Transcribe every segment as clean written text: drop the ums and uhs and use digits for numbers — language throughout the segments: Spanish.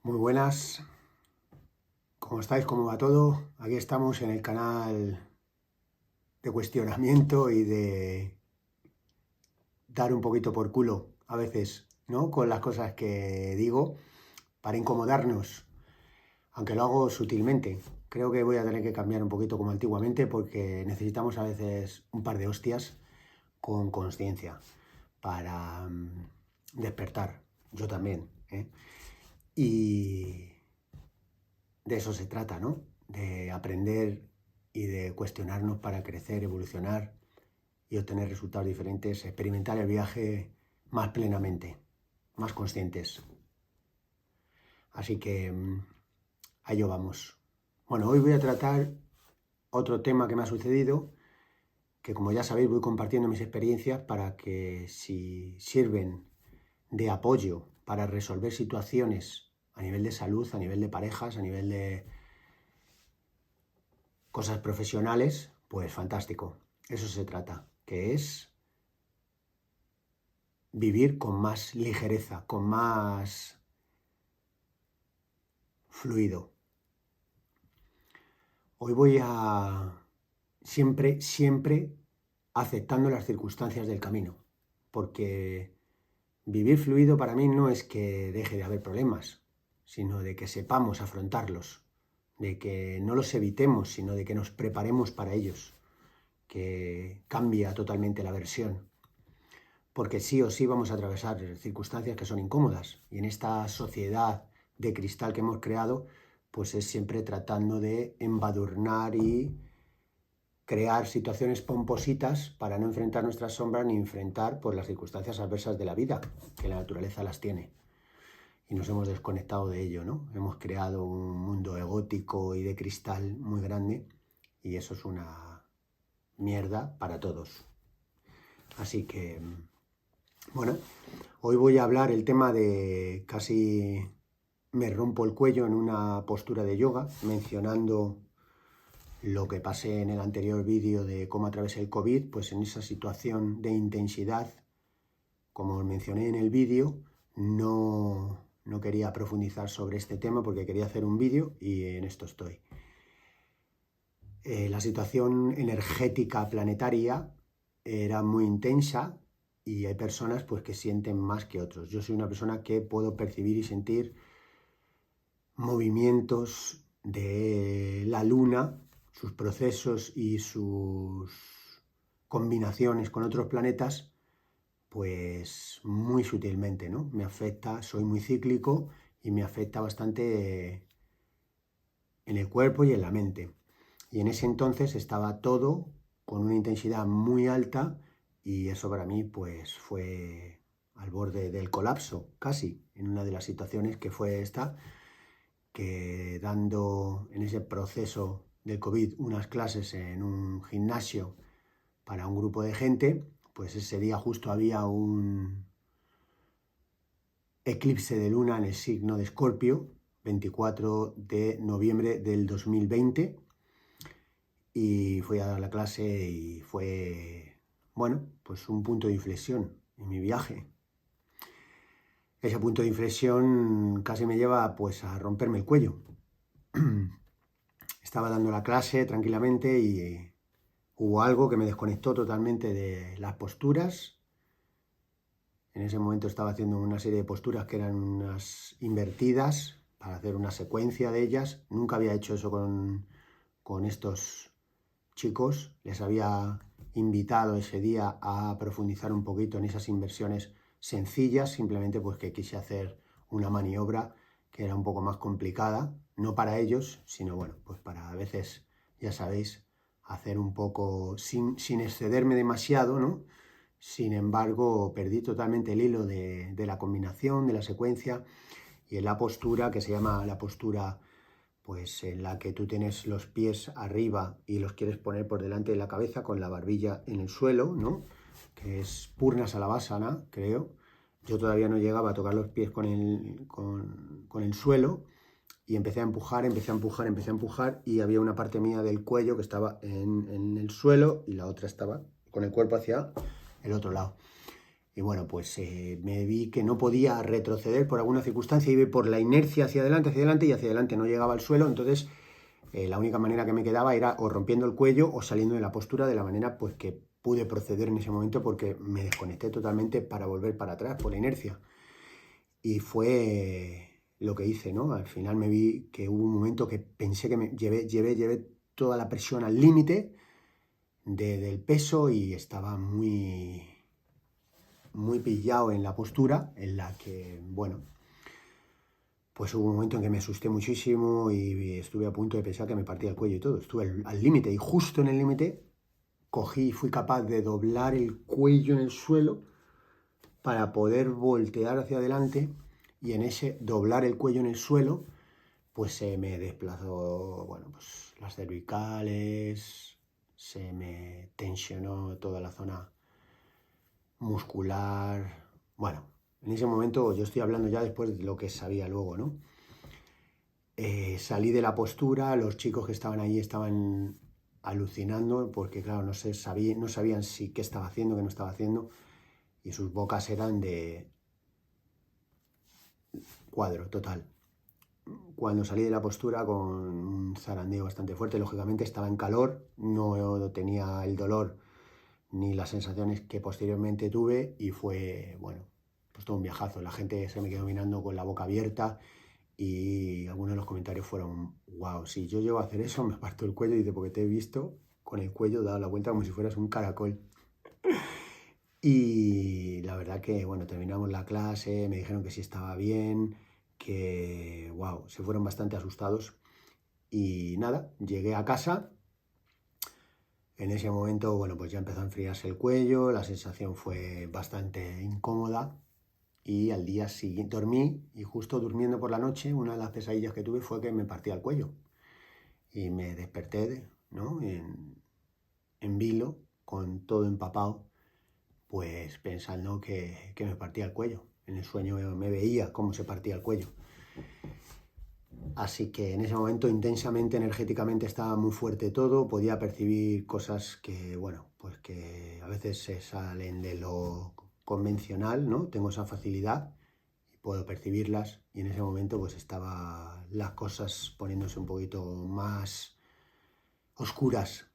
Muy buenas, ¿cómo estáis? ¿Cómo va todo? Aquí estamos en el canal de cuestionamiento y de dar un poquito por culo a veces, ¿no? Con las cosas que digo para incomodarnos, aunque lo hago sutilmente. Creo que voy a tener que cambiar un poquito como antiguamente porque necesitamos a veces un par de hostias con conciencia para despertar. Yo también, ¿eh? Y de eso se trata, ¿no? De aprender y de cuestionarnos para crecer, evolucionar y obtener resultados diferentes, experimentar el viaje más plenamente, más conscientes. Así que a ello vamos. Bueno, hoy voy a tratar otro tema que me ha sucedido, que como ya sabéis voy compartiendo mis experiencias para que si sirven de apoyo para resolver situaciones a nivel de salud, a nivel de parejas, a nivel de cosas profesionales, pues fantástico. Eso se trata, que es vivir con más ligereza, con más fluido. Hoy voy a siempre aceptando las circunstancias del camino, porque vivir fluido para mí no es que deje de haber problemas, sino de que sepamos afrontarlos, de que no los evitemos, sino de que nos preparemos para ellos, que cambia totalmente la versión. Porque sí o sí vamos a atravesar circunstancias que son incómodas. Y en esta sociedad de cristal que hemos creado, pues es siempre tratando de embadurnar y crear situaciones pompositas para no enfrentar nuestras sombras ni enfrentar pues, las circunstancias adversas de la vida, que la naturaleza las tiene. Y nos hemos desconectado de ello, ¿no? Hemos creado un mundo egótico y de cristal muy grande y eso es una mierda para todos. Así que bueno, hoy voy a hablar el tema de casi me rompo el cuello en una postura de yoga, mencionando lo que pasé en el anterior vídeo de cómo atravesé el COVID, pues en esa situación de intensidad, como mencioné en el vídeo, no quería profundizar sobre este tema porque quería hacer un vídeo y en esto estoy. La situación energética planetaria era muy intensa y hay personas pues, que sienten más que otros. Yo soy una persona que puedo percibir y sentir movimientos de la luna, sus procesos y sus combinaciones con otros planetas, pues muy sutilmente, ¿no? Me afecta, soy muy cíclico y me afecta bastante en el cuerpo y en la mente. Y en ese entonces estaba todo con una intensidad muy alta y eso para mí pues fue al borde del colapso, casi, en una de las situaciones que fue esta, que dando en ese proceso del COVID unas clases en un gimnasio para un grupo de gente, pues ese día justo había un eclipse de luna en el signo de Escorpio, 24 de noviembre del 2020, y fui a dar la clase y fue, bueno, pues un punto de inflexión en mi viaje. Ese punto de inflexión casi me lleva pues a romperme el cuello. Estaba dando la clase tranquilamente y hubo algo que me desconectó totalmente de las posturas. En ese momento estaba haciendo una serie de posturas que eran unas invertidas para hacer una secuencia de ellas. Nunca había hecho eso con estos chicos. Les había invitado ese día a profundizar un poquito en esas inversiones sencillas, simplemente pues que quise hacer una maniobra que era un poco más complicada, no para ellos, sino bueno, pues para a veces, ya sabéis, hacer un poco sin excederme demasiado, ¿no? Sin embargo, perdí totalmente el hilo de la combinación, de la secuencia y en la postura que se llama la postura pues en la que tú tienes los pies arriba y los quieres poner por delante de la cabeza con la barbilla en el suelo, ¿no? Que es Purna Salavasana, creo. Yo todavía no llegaba a tocar los pies con el suelo y empecé a empujar y había una parte mía del cuello que estaba en el suelo y la otra estaba con el cuerpo hacia el otro lado. Y bueno, pues me vi que no podía retroceder por alguna circunstancia, iba por la inercia hacia adelante y hacia adelante no llegaba al suelo, entonces la única manera que me quedaba era o rompiendo el cuello o saliendo de la postura de la manera pues que pude proceder en ese momento porque me desconecté totalmente para volver para atrás por la inercia. Y fue lo que hice, ¿no? Al final me vi que hubo un momento que pensé que me llevé toda la presión al límite del peso y estaba muy pillado en la postura en la que, bueno, pues hubo un momento en que me asusté muchísimo y estuve a punto de pensar que me partía el cuello y todo. Estuve al límite y justo en el límite cogí y fui capaz de doblar el cuello en el suelo para poder voltear hacia adelante y en ese doblar el cuello en el suelo pues se me desplazó, bueno, pues las cervicales, se me tensionó toda la zona muscular. Bueno, en ese momento yo estoy hablando ya después de lo que sabía luego, ¿no? Salí de la postura, los chicos que estaban ahí estaban alucinando porque, claro, no sabían si qué estaba haciendo, qué no estaba haciendo y sus bocas eran de cuadro total. Cuando salí de la postura con un zarandeo bastante fuerte, lógicamente estaba en calor, no tenía el dolor ni las sensaciones que posteriormente tuve y fue, bueno, pues todo un viajazo. La gente se me quedó mirando con la boca abierta y algunos de los comentarios fueron, wow, si yo llego a hacer eso me parto el cuello y dice, porque te he visto con el cuello dado la vuelta como si fueras un caracol. Y la verdad que, bueno, terminamos la clase, me dijeron que sí estaba bien, que, wow, se fueron bastante asustados. Y nada, llegué a casa. En ese momento, bueno, pues ya empezó a enfriarse el cuello, la sensación fue bastante incómoda y al día siguiente dormí y justo durmiendo por la noche, una de las pesadillas que tuve fue que me partía el cuello y me desperté, ¿no? En vilo, con todo empapado, pues pensando que me partía el cuello. En el sueño me veía cómo se partía el cuello. Así que en ese momento intensamente, energéticamente estaba muy fuerte todo, podía percibir cosas que, bueno, pues que a veces se salen de lo convencional, ¿no? Tengo esa facilidad y puedo percibirlas y en ese momento pues estaba las cosas poniéndose un poquito más oscuras.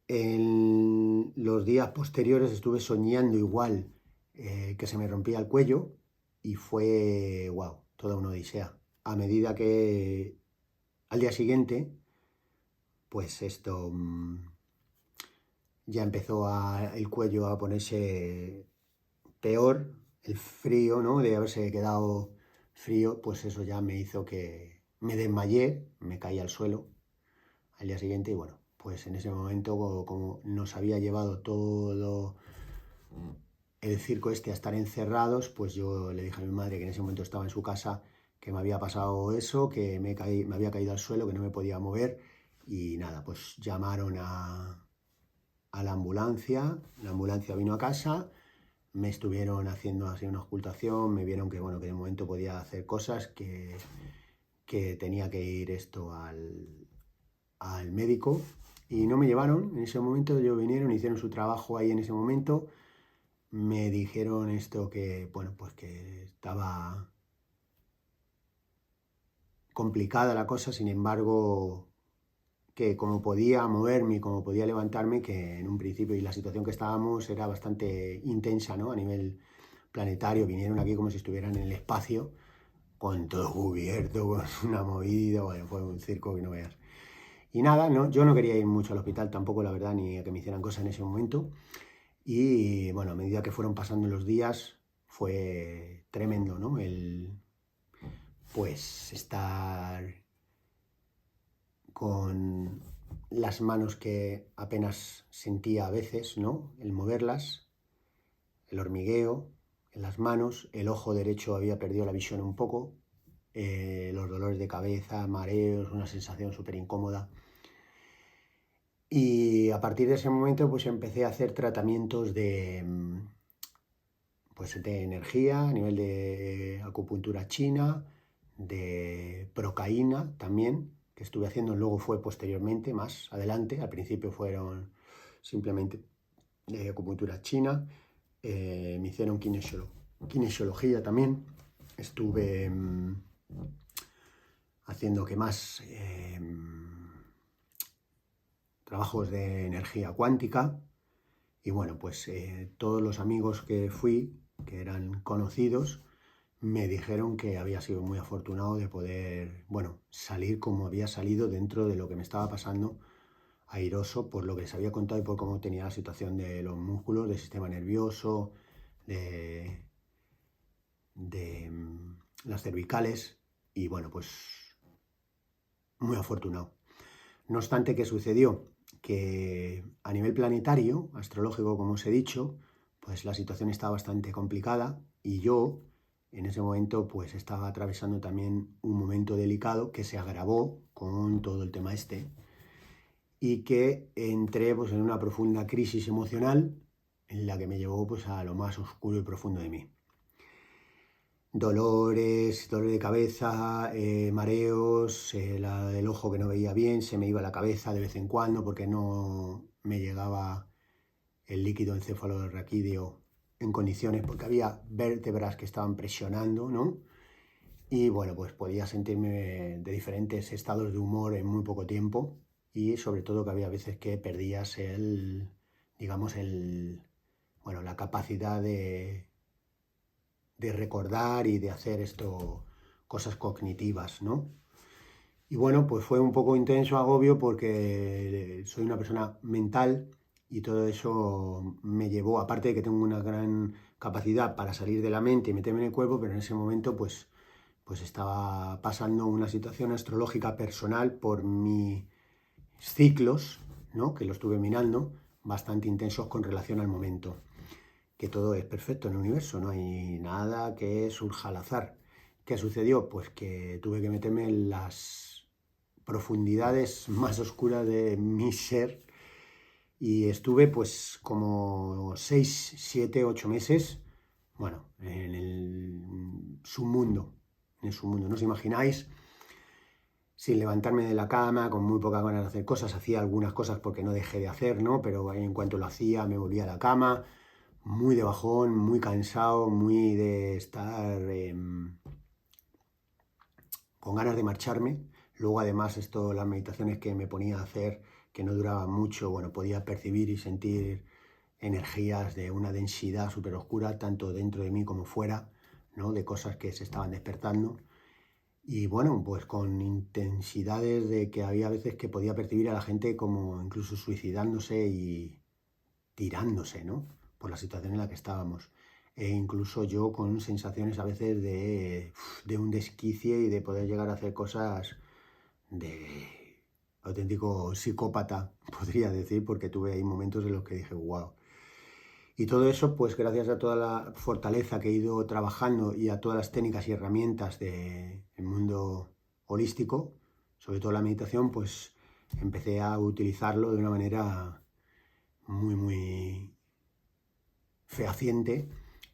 En los días posteriores estuve soñando igual que se me rompía el cuello y fue, wow, toda una odisea. A medida que al día siguiente, pues esto ya empezó el cuello a ponerse peor, el frío, ¿no? De haberse quedado frío, pues eso ya me hizo que me desmayé, me caí al suelo al día siguiente y bueno, pues en ese momento como nos había llevado todo el circo este a estar encerrados, pues yo le dije a mi madre que en ese momento estaba en su casa, que me había pasado eso, que me había caído al suelo, que no me podía mover y nada, pues llamaron a la ambulancia vino a casa, me estuvieron haciendo así una ocultación, me vieron que bueno, que de momento podía hacer cosas, que tenía que ir esto al médico y no me llevaron, en ese momento ellos vinieron, hicieron su trabajo ahí en ese momento, me dijeron esto que, bueno, pues que estaba complicada la cosa, sin embargo, que como podía moverme, como podía levantarme, que en un principio y la situación que estábamos era bastante intensa, ¿no? A nivel planetario, vinieron aquí como si estuvieran en el espacio, con todo cubierto, con una movida, bueno, fue un circo que no veas. Y nada, no, yo no quería ir mucho al hospital tampoco, la verdad, ni a que me hicieran cosas en ese momento. Y bueno, a medida que fueron pasando los días, fue tremendo, ¿no? Pues estar con las manos que apenas sentía a veces, ¿no? El moverlas, el hormigueo en las manos, el ojo derecho había perdido la visión un poco, los dolores de cabeza, mareos, una sensación súper incómoda. Y a partir de ese momento pues empecé a hacer tratamientos pues, de energía, a nivel de acupuntura china, de procaína también, que estuve haciendo, luego fue posteriormente, más adelante, al principio fueron simplemente de acupuntura china, me hicieron kinesiología también. Estuve haciendo, ¿qué más? Trabajos de energía cuántica. Y bueno, pues todos los amigos que fui, que eran conocidos, me dijeron que había sido muy afortunado de poder, bueno, salir como había salido dentro de lo que me estaba pasando, airoso por lo que les había contado y por cómo tenía la situación de los músculos, del sistema nervioso, de las cervicales, y bueno, pues muy afortunado. No obstante, ¿qué sucedió? Que a nivel planetario, astrológico, como os he dicho, pues la situación estaba bastante complicada y yo en ese momento pues estaba atravesando también un momento delicado que se agravó con todo el tema este y que entré pues en una profunda crisis emocional en la que me llevó pues a lo más oscuro y profundo de mí. Dolores, dolor de cabeza, mareos, el ojo que no veía bien, se me iba la cabeza de vez en cuando porque no me llegaba el líquido encefalorraquídeo en condiciones, porque había vértebras que estaban presionando, ¿no? Y bueno, pues podía sentirme de diferentes estados de humor en muy poco tiempo y sobre todo que había veces que perdías digamos, bueno, la capacidad de recordar y de hacer cosas cognitivas, ¿no? Y bueno, pues fue un poco intenso, agobio, porque soy una persona mental y todo eso me llevó, aparte de que tengo una gran capacidad para salir de la mente y meterme en el cuerpo, pero en ese momento pues estaba pasando una situación astrológica personal por mis ciclos, ¿no? Que lo estuve mirando, bastante intensos con relación al momento. Que todo es perfecto en el universo, no hay nada que surja al azar. ¿Qué sucedió? Pues que tuve que meterme en las profundidades más oscuras de mi ser y estuve pues como 6, 7, 8 meses, bueno, en el submundo, no os imagináis, sin levantarme de la cama, con muy poca ganas de hacer cosas, hacía algunas cosas porque no dejé de hacer, ¿no? Pero en cuanto lo hacía me volvía a la cama, muy de bajón, muy cansado, muy de estar con ganas de marcharme. Luego además las meditaciones que me ponía a hacer, que no duraban mucho, bueno, podía percibir y sentir energías de una densidad súper oscura, tanto dentro de mí como fuera, ¿no? De cosas que se estaban despertando. Y bueno, pues con intensidades de que había veces que podía percibir a la gente como incluso suicidándose y tirándose, ¿no? Por la situación en la que estábamos. E incluso yo con sensaciones a veces de un desquicie y de poder llegar a hacer cosas de auténtico psicópata, podría decir, porque tuve ahí momentos en los que dije, wow. Y todo eso, pues gracias a toda la fortaleza que he ido trabajando y a todas las técnicas y herramientas del mundo holístico, sobre todo la meditación, pues empecé a utilizarlo de una manera muy, muy fehaciente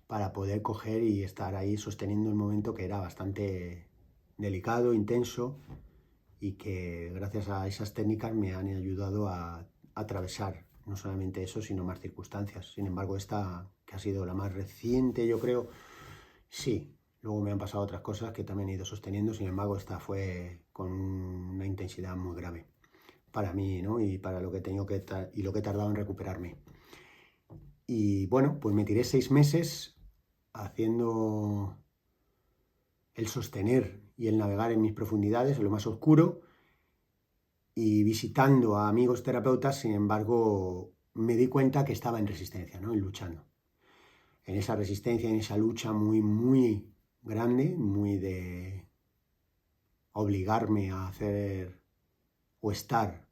para poder coger y estar ahí sosteniendo el momento que era bastante delicado, intenso y que gracias a esas técnicas me han ayudado a atravesar no solamente eso, sino más circunstancias. Sin embargo, esta, que ha sido la más reciente, yo creo, sí. Luego me han pasado otras cosas que también he ido sosteniendo, sin embargo, esta fue con una intensidad muy grave para mí, ¿no? Y para lo que he tenido y lo que he tardado en recuperarme. Y bueno, pues me tiré 6 meses haciendo el sostener y el navegar en mis profundidades, en lo más oscuro, y visitando a amigos terapeutas. Sin embargo, me di cuenta que estaba en resistencia, ¿no? En luchando. En esa resistencia, en esa lucha muy, muy grande, muy de obligarme a hacer o estar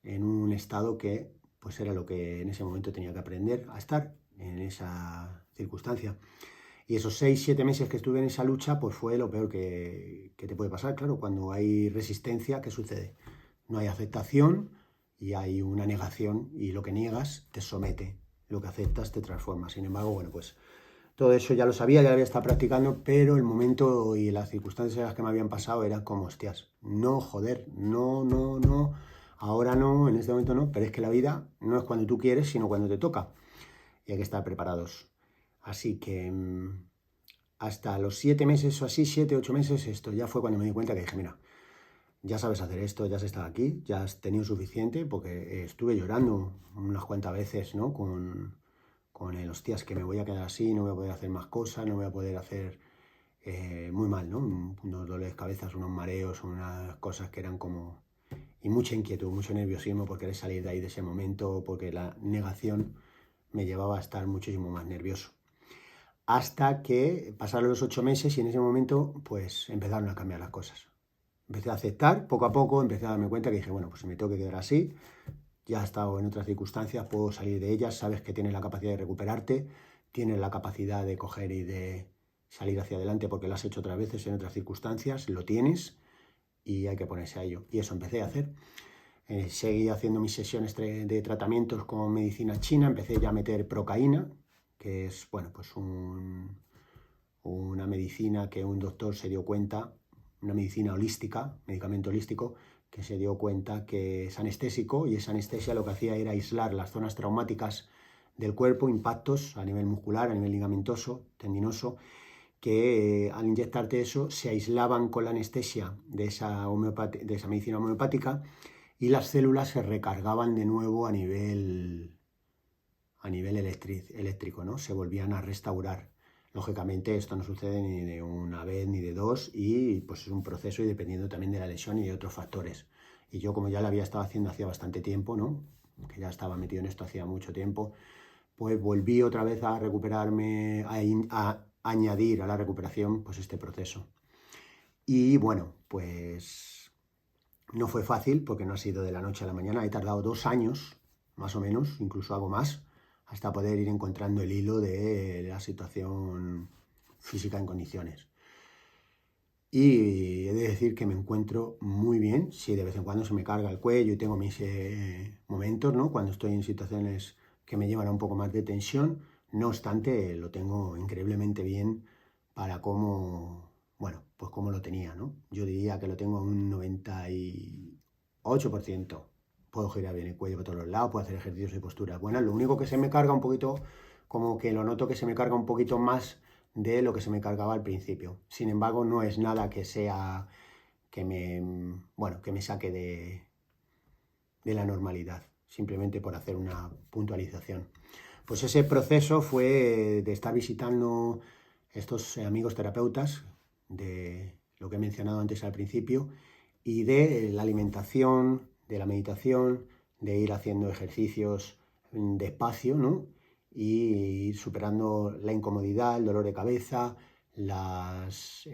en un estado que pues era lo que en ese momento tenía que aprender a estar en esa circunstancia. Y esos 6, 7 meses que estuve en esa lucha, pues fue lo peor que te puede pasar. Claro, cuando hay resistencia, ¿qué sucede? No hay aceptación y hay una negación, y lo que niegas te somete, lo que aceptas te transforma. Sin embargo, bueno, pues todo eso ya lo sabía, ya lo había estado practicando, pero el momento y las circunstancias en las que me habían pasado eran como, hostias, no, joder, no, no, no, ahora no, en este momento no, pero es que la vida no es cuando tú quieres, sino cuando te toca, y hay que estar preparados. Así que hasta los 7 meses o así, 7, 8 meses, esto ya fue cuando me di cuenta que dije, mira, ya sabes hacer esto, ya has estado aquí, ya has tenido suficiente, porque estuve llorando unas cuantas veces, ¿no? Con el, hostias, que me voy a quedar así, no voy a poder hacer más cosas, no voy a poder hacer muy mal, ¿no? Unos dolores de cabeza, unos mareos, unas cosas que eran como... Y mucha inquietud, mucho nerviosismo por querer salir de ahí de ese momento, porque la negación me llevaba a estar muchísimo más nervioso. Hasta que pasaron los 8 meses y en ese momento pues empezaron a cambiar las cosas. Empecé a aceptar poco a poco, empecé a darme cuenta que dije, bueno, pues si me tengo que quedar así, ya he estado en otras circunstancias, puedo salir de ellas, sabes que tienes la capacidad de recuperarte, tienes la capacidad de coger y de salir hacia adelante porque lo has hecho otras veces en otras circunstancias, lo tienes y hay que ponerse a ello. Y eso empecé a hacer. Seguí haciendo mis sesiones de tratamientos con medicina china, empecé ya a meter procaína, que es, bueno, pues una medicina que un doctor se dio cuenta, una medicina holística, medicamento holístico, que se dio cuenta que es anestésico y esa anestesia lo que hacía era aislar las zonas traumáticas del cuerpo, impactos a nivel muscular, a nivel ligamentoso, tendinoso, que al inyectarte eso se aislaban con la anestesia de esa medicina homeopática y las células se recargaban de nuevo a nivel eléctrico, ¿no? Se volvían a restaurar. Lógicamente esto no sucede ni de una vez ni de dos y pues es un proceso y dependiendo también de la lesión y de otros factores. Y yo como ya lo había estado haciendo hacía bastante tiempo, ¿no? Que ya estaba metido en esto hacía mucho tiempo, pues volví otra vez a recuperarme, a añadir a la recuperación pues este proceso. Y bueno, pues no fue fácil porque no ha sido de la noche a la mañana, he tardado 2 años, más o menos, incluso algo más, hasta poder ir encontrando el hilo de la situación física en condiciones. Y he de decir que me encuentro muy bien, si de vez en cuando se me carga el cuello y tengo mis momentos, ¿no? Cuando estoy en situaciones que me llevan a un poco más de tensión, no obstante, lo tengo increíblemente bien para cómo, bueno, pues cómo lo tenía, ¿no? Yo diría que lo tengo un 98%. Puedo girar bien el cuello por todos los lados, puedo hacer ejercicios y posturas buenas. Lo único que se me carga un poquito, como que lo noto que se me carga un poquito más de lo que se me cargaba al principio. Sin embargo, no es nada que sea que me saque de la normalidad, simplemente por hacer una puntualización. Pues ese proceso fue de estar visitando estos amigos terapeutas, de lo que he mencionado antes al principio, y de la alimentación, de la meditación, de ir haciendo ejercicios despacio, ¿no? Y ir superando la incomodidad, el dolor de cabeza, las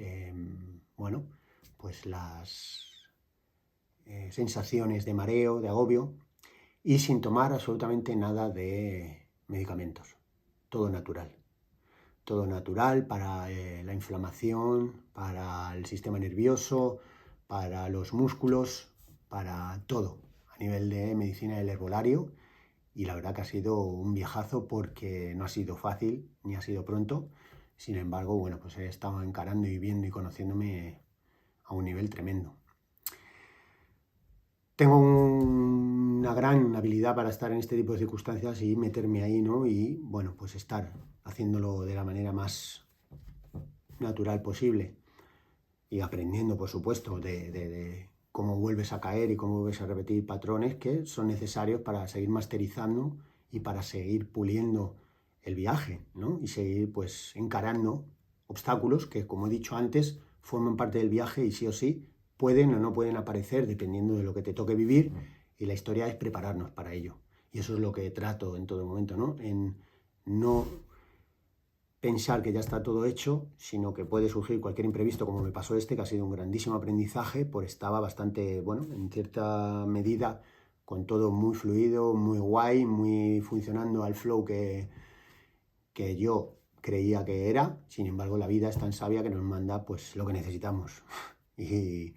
sensaciones de mareo, de agobio, y sin tomar absolutamente nada de medicamentos. Todo natural. Todo natural para la inflamación, para el sistema nervioso, para los músculos, para todo, a nivel de medicina del herbolario. Y la verdad que ha sido un viajazo porque no ha sido fácil ni ha sido pronto. Sin embargo, bueno, pues he estado encarando y viendo y conociéndome a un nivel tremendo. Tengo una gran habilidad para estar en este tipo de circunstancias y meterme ahí, ¿no? Y, bueno, pues estar haciéndolo de la manera más natural posible y aprendiendo, por supuesto, de cómo vuelves a caer y cómo vuelves a repetir patrones que son necesarios para seguir masterizando y para seguir puliendo el viaje, ¿no? Y seguir, pues, encarando obstáculos que, como he dicho antes, forman parte del viaje y sí o sí pueden o no pueden aparecer dependiendo de lo que te toque vivir y la historia es prepararnos para ello. Y eso es lo que trato en todo momento, ¿no? En no pensar que ya está todo hecho, sino que puede surgir cualquier imprevisto, como me pasó que ha sido un grandísimo aprendizaje, pues estaba bastante, bueno, en cierta medida, con todo muy fluido, muy guay, muy funcionando al flow que yo creía que era. Sin embargo, la vida es tan sabia que nos manda pues lo que necesitamos. Y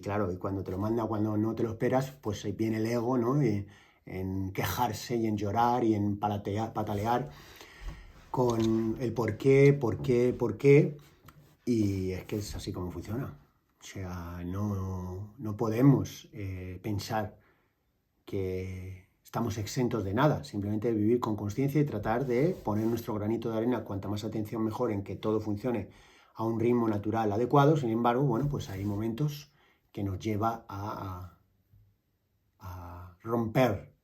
claro, y cuando te lo manda, cuando no te lo esperas, pues ahí viene el ego, ¿no? Y en quejarse y en llorar y en patalear con el por qué, y es que es así como funciona. O sea, no podemos pensar que estamos exentos de nada, simplemente de vivir con conciencia y tratar de poner nuestro granito de arena, cuanta más atención mejor en que todo funcione a un ritmo natural adecuado. Sin embargo, bueno, pues hay momentos que nos lleva a romper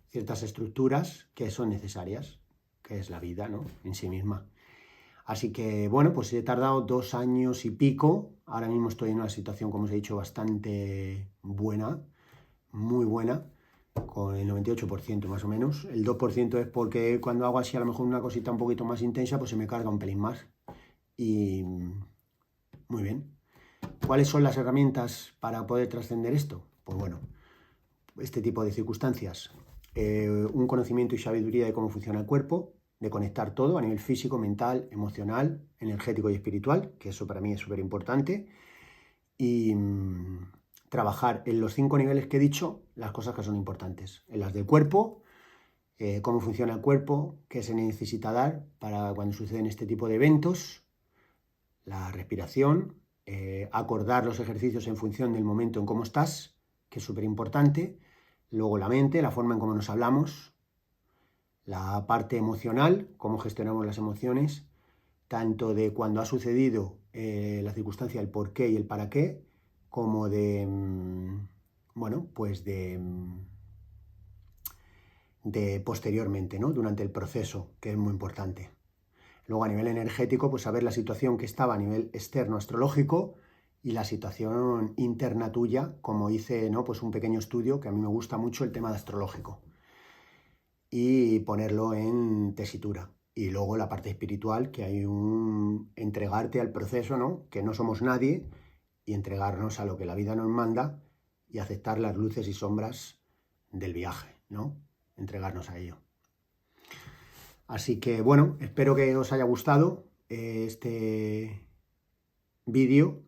ciertas estructuras que son necesarias, que es la vida, ¿no?, en sí misma. Así que, bueno, pues he tardado 2 años y pico. Ahora mismo estoy en una situación, como os he dicho, bastante buena, muy buena, con el 98% más o menos. El 2% es porque cuando hago así a lo mejor una cosita un poquito más intensa, pues se me carga un pelín más. Y muy bien. ¿Cuáles son las herramientas para poder trascender esto? Pues bueno, este tipo de circunstancias. Un conocimiento y sabiduría de cómo funciona el cuerpo, de conectar todo a nivel físico, mental, emocional, energético y espiritual, que eso para mí es súper importante. Y trabajar en los 5 niveles que he dicho, las cosas que son importantes. En las del cuerpo, cómo funciona el cuerpo, qué se necesita dar para cuando suceden este tipo de eventos, la respiración, acordar los ejercicios en función del momento en cómo estás, que es súper importante. Luego la mente, la forma en cómo nos hablamos, la parte emocional, cómo gestionamos las emociones, tanto de cuando ha sucedido la circunstancia, el por qué y el para qué, como de, bueno, pues de posteriormente, ¿no?, durante el proceso, que es muy importante. Luego a nivel energético, pues saber la situación que estaba a nivel externo astrológico y la situación interna tuya, como hice, ¿no?, pues un pequeño estudio, que a mí me gusta mucho el tema de astrológico, y ponerlo en tesitura. Y luego la parte espiritual, que hay un entregarte al proceso, ¿no?, que no somos nadie, y entregarnos a lo que la vida nos manda y aceptar las luces y sombras del viaje, ¿no?, entregarnos a ello. Así que bueno, espero que os haya gustado este vídeo.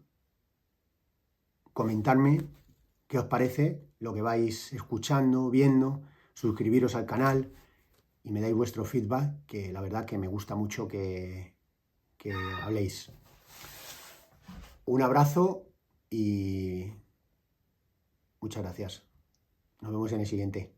Comentadme qué os parece lo que vais escuchando, viendo, suscribiros al canal y me dais vuestro feedback, que la verdad que me gusta mucho que habléis. Un abrazo y muchas gracias. Nos vemos en el siguiente.